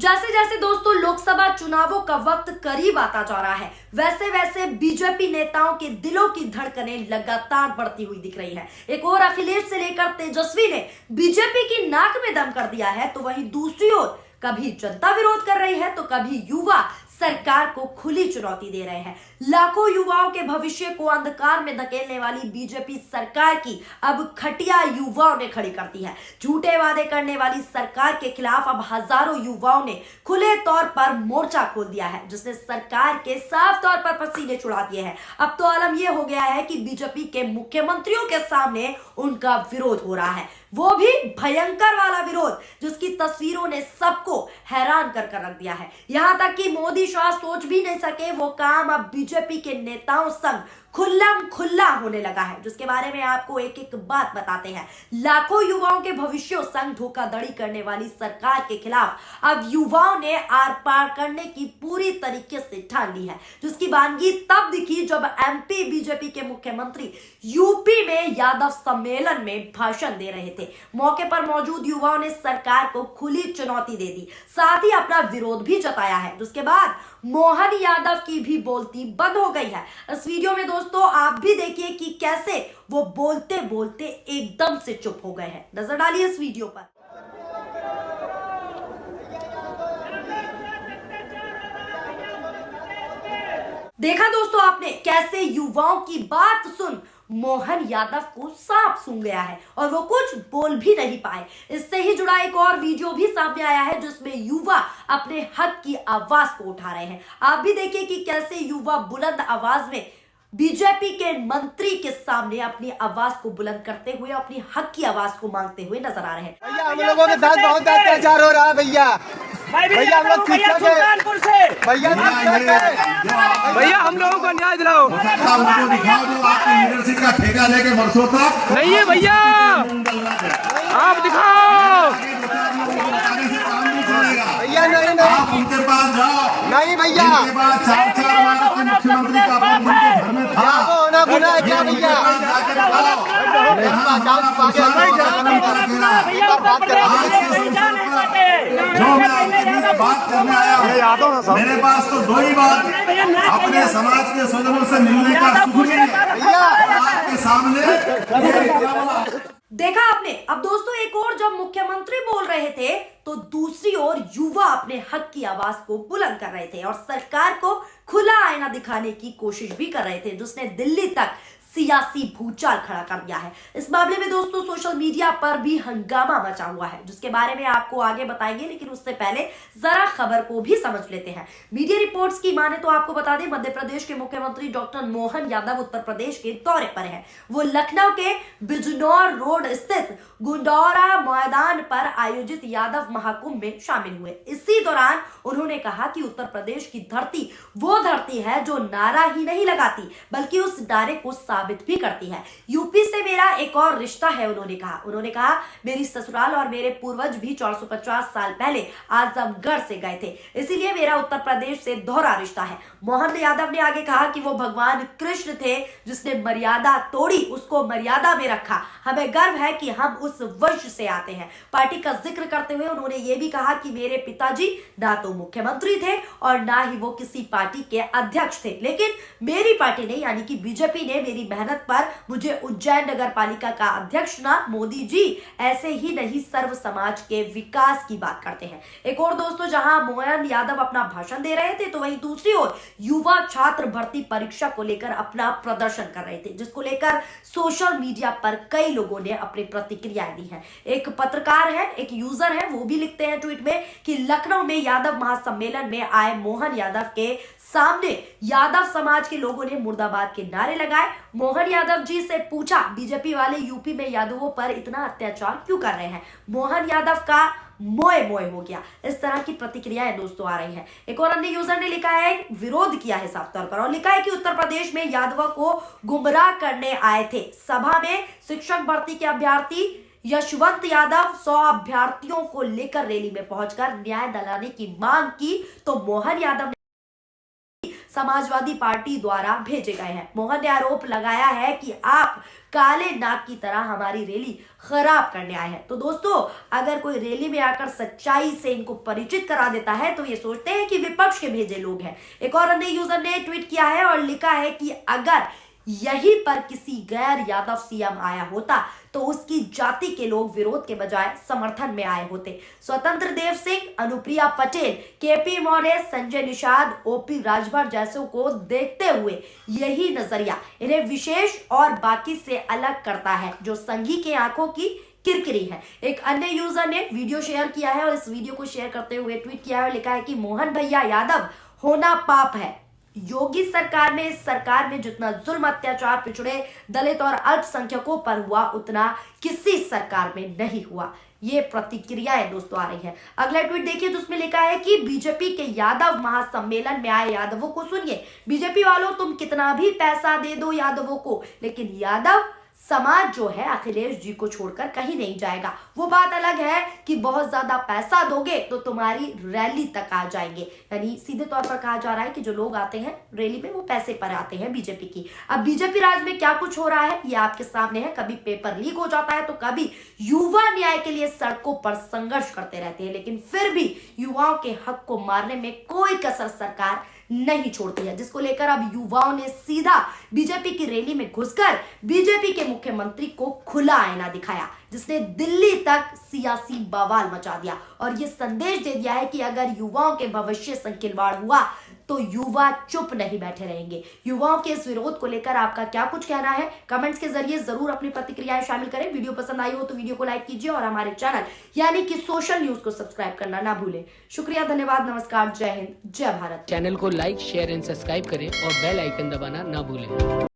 जैसे जैसे दोस्तों लोकसभा चुनावों का वक्त करीब आता जा रहा है, वैसे वैसे बीजेपी नेताओं के दिलों की धड़कनें लगातार बढ़ती हुई दिख रही है। एक और अखिलेश से लेकर तेजस्वी ने बीजेपी की नाक में दम कर दिया है, तो वहीं दूसरी ओर कभी जनता विरोध कर रही है तो कभी युवा सरकार को खुली चुनौती दे रहे हैं। लाखों युवाओं के भविष्य को अंधकार में धकेलने वाली बीजेपी सरकार की अब खटिया युवाओं ने खड़ी कर दी है। झूठे वादे करने वाली सरकार के खिलाफ अब हजारों युवाओं ने खुले तौर पर मोर्चा खोल दिया है, जिसने सरकार के साफ तौर पर पसीने छुड़ा दिए हैं। अब तो आलम यह हो गया है कि बीजेपी के मुख्यमंत्रियों के सामने उनका विरोध हो रहा है, वो भी भयंकर वाला विरोध, जिसकी तस्वीरों ने सबको हैरान कर रख दिया है। यहां तक कि मोदी शाह सोच भी नहीं सके वो काम अब बीजेपी के नेताओं संग खुल्लम खुल्ला होने लगा है, जिसके बारे में आपको एक एक बात बताते हैं। लाखों युवाओं के भविष्य संग धोखाधड़ी करने वाली सरकार के खिलाफ अब युवाओं ने आर पार करने की पूरी तरीके से ठान ली है, जिसकी वानगी तब दिखी जब एमपी बीजेपी के मुख्यमंत्री यूपी में यादव सम्मेलन में भाषण दे रहे थे। मौके पर मौजूद युवाओं ने सरकार को खुली चुनौती दे दी, साथ ही अपना विरोध भी जताया है, जिसके बाद मोहन यादव की भी बोलती बंद हो गई है। इस वीडियो में दोस्तों आप भी देखिए कि कैसे वो बोलते बोलते एकदम से चुप हो गए हैं। नजर डालिए इस वीडियो पर। देखा दोस्तों आपने कैसे युवाओं की बात सुन मोहन यादव को सांप सूंघ गया है और वो कुछ बोल भी नहीं पाए। इससे ही जुड़ा एक और वीडियो भी सामने आया है, जिसमें युवा अपने हक की आवाज को उठा रहे हैं। आप भी देखिए कि कैसे युवा बुलंद आवाज में बीजेपी के मंत्री के सामने अपनी आवाज को बुलंद करते हुए अपनी हक की आवाज को मांगते हुए नजर आ रहे हैं। भैया हम लोगों के साथ बहुत अत्याचार हो रहा है भैया। भैया हम लोग सुल्तानपुर से भैया हम लोगों को न्याय दिलाओ। उनको दिखाओ जो आपकी लीडरशिप का ठेका लेके वर्षों तक नहीं है भैया, आप दिखाओ भैया। नहीं नहीं आप उनके पास जाओ। नहीं भैया, उनके पास 4 बार के मुख्यमंत्री का पद उनके घर में था। होना गुनाह है क्या भैया? जो मैं आपके बीच बात करने आया हूँ, मेरे पास तो 2 ही बात, अपने समाज के स्वजनों से मिलने का सुख नहीं है आपके सामने। देखा आपने। अब दोस्तों एक और जब मुख्यमंत्री बोल रहे थे तो दूसरी ओर युवा अपने हक की आवाज को बुलंद कर रहे थे और सरकार को खुला आईना दिखाने की कोशिश भी कर रहे थे, जिसने दिल्ली तक सियासी भूचाल खड़ा कर दिया है। इस मामले में दोस्तों सोशल मीडिया पर भी हंगामा मचा हुआ है, जिसके बारे में आपको आगे बताएंगे, लेकिन उससे पहले जरा खबर को भी समझ लेते हैं। मीडिया रिपोर्ट्स की माने तो आपको बता दें, मध्य प्रदेश के मुख्यमंत्री डॉक्टर मोहन यादव उत्तर प्रदेश के दौरे पर है। वो लखनऊ के बिजनौर रोड स्थित गुंडौरा मैदान पर आयोजित यादव महाकुंभ में शामिल हुए। इसी दौरान उन्होंने कहा कि उत्तर प्रदेश की धरती वो धरती है जो नारा ही नहीं लगाती बल्कि उस नारे को साबित भी करती है। यूपी से मेरा एक और रिश्ता है, उन्होंने कहा मेरी ससुराल और मेरे पूर्वज भी 450 साल पहले आजमगढ़ से गए थे, इसीलिए मेरा उत्तर प्रदेश से दोहरा रिश्ता है। मोहन यादव ने आगे कहा कि वो भगवान कृष्ण थे जिसने मर्यादा तोड़ी, उसको मर्यादा में रखा। हमें गर्व है कि हम उस वंश से आते हैं। पार्टी का जिक्र करते हुए उन्होंने ये भी कहा कि मेरे पिताजी ना तो मुख्यमंत्री थे और ना ही वो किसी पार्टी के अध्यक्ष थे, लेकिन मेरी पार्टी ने यानी कि बीजेपी ने मेरी मेहनत पर मुझे उज्जैन नगर पालिका का अध्यक्ष ना मोदी जी ऐसे ही नहीं सर्व समाज के विकास की बात करते हैं। एक और दोस्तों जहां मोहन यादव अपना भाषण दे रहे थे तो वहीं दूसरी ओर युवा छात्र भर्ती परीक्षा को लेकर अपना प्रदर्शन कर रहे थे, जिसको लेकर सोशल मीडिया पर कई लोगों ने अपनी प्रतिक्रियाएं दी हैं। एक पत्रकार है, एक यूजर है, वो भी लिखते हैं ट्वीट में कि लखनऊ में यादव महासम्मेलन में आए मोहन यादव के सामने यादव समाज के लोगों ने मुर्दाबाद के नारे लगाए। मोहन यादव जी से पूछा बीजेपी वाले यूपी में यादवों पर इतना अत्याचार क्यों कर रहे हैं। मोहन यादव का मोए मोए हो गया। इस तरह की प्रतिक्रियाएं दोस्तों आ रही हैं। एक और अन्य यूजर ने लिखा है, विरोध किया है साफ तौर पर और लिखा है कि उत्तर प्रदेश में यादवों को गुमराह करने आए थे। सभा में शिक्षक भर्ती के अभ्यर्थी यशवंत यादव 100 अभ्यर्थियों को लेकर रैली में पहुंचकर न्याय दिलाने की मांग की तो मोहन यादव समाजवादी पार्टी द्वारा भेजे गए हैं। मोहन ने आरोप लगाया है कि आप काले नाग की तरह हमारी रैली खराब करने आए हैं। तो दोस्तों, अगर कोई रैली में आकर सच्चाई से इनको परिचित करा देता है तो ये सोचते हैं कि विपक्ष के भेजे लोग हैं। एक और अन्य यूजर ने ट्वीट किया है और लिखा है कि अगर यहीं पर किसी गैर यादव सीएम आया होता तो उसकी जाति के लोग विरोध के बजाय समर्थन में आए होते। स्वतंत्र देव सिंह, अनुप्रिया पटेल, केपी मौर्य, संजय निषाद, ओपी राजभर जैसों को देखते हुए यही नजरिया इन्हें विशेष और बाकी से अलग करता है, जो संघी के आंखों की किरकिरी है। एक अन्य यूजर ने वीडियो शेयर किया है और इस वीडियो को शेयर करते हुए ट्वीट किया है और लिखा है कि मोहन भैया यादव होना पाप है। योगी सरकार में, इस सरकार में जितना जुल्म अत्याचार पिछड़े, दलित और अल्पसंख्यकों पर हुआ उतना किसी सरकार में नहीं हुआ। ये प्रतिक्रियाएं दोस्तों आ रही है। अगला ट्वीट देखिए तो उसमें लिखा है कि बीजेपी के यादव महासम्मेलन में आए यादवों को सुनिए। बीजेपी वालों, तुम कितना भी पैसा दे दो यादवों को, लेकिन यादव समाज जो है अखिलेश जी को छोड़कर कहीं नहीं जाएगा। वो बात अलग है कि बहुत ज्यादा पैसा दोगे तो तुम्हारी रैली तक आ जाएंगे। यानी सीधे तौर पर कहा जा रहा है कि जो लोग आते हैं रैली में वो पैसे पर आते हैं बीजेपी की। अब बीजेपी राज में क्या कुछ हो रहा है ये आपके सामने है। कभी पेपर लीक हो जाता है तो कभी युवा न्याय के लिए सड़कों पर संघर्ष करते रहते हैं, लेकिन फिर भी युवाओं के हक को मारने में कोई कसर सरकार नहीं छोड़ती है, जिसको लेकर अब युवाओं ने सीधा बीजेपी की रैली में घुसकर बीजेपी के मुख्यमंत्री को खुला आईना दिखाया, जिसने दिल्ली तक सियासी बवाल मचा दिया और यह संदेश दे दिया है कि अगर युवाओं के भविष्य से खिलवाड़ हुआ तो युवा चुप नहीं बैठे रहेंगे। युवाओं के इस विरोध को लेकर आपका क्या कुछ कहना है, कमेंट्स के जरिए जरूर अपनी प्रतिक्रियाएं शामिल करें। वीडियो पसंद आई हो तो वीडियो को लाइक कीजिए और हमारे चैनल यानी कि सोशल न्यूज को सब्सक्राइब करना ना भूलें। शुक्रिया, धन्यवाद, नमस्कार, जय हिंद, जय भारत। चैनल को लाइक, शेयर एंड सब्सक्राइब करें और बेल आइकन दबाना ना भूलें।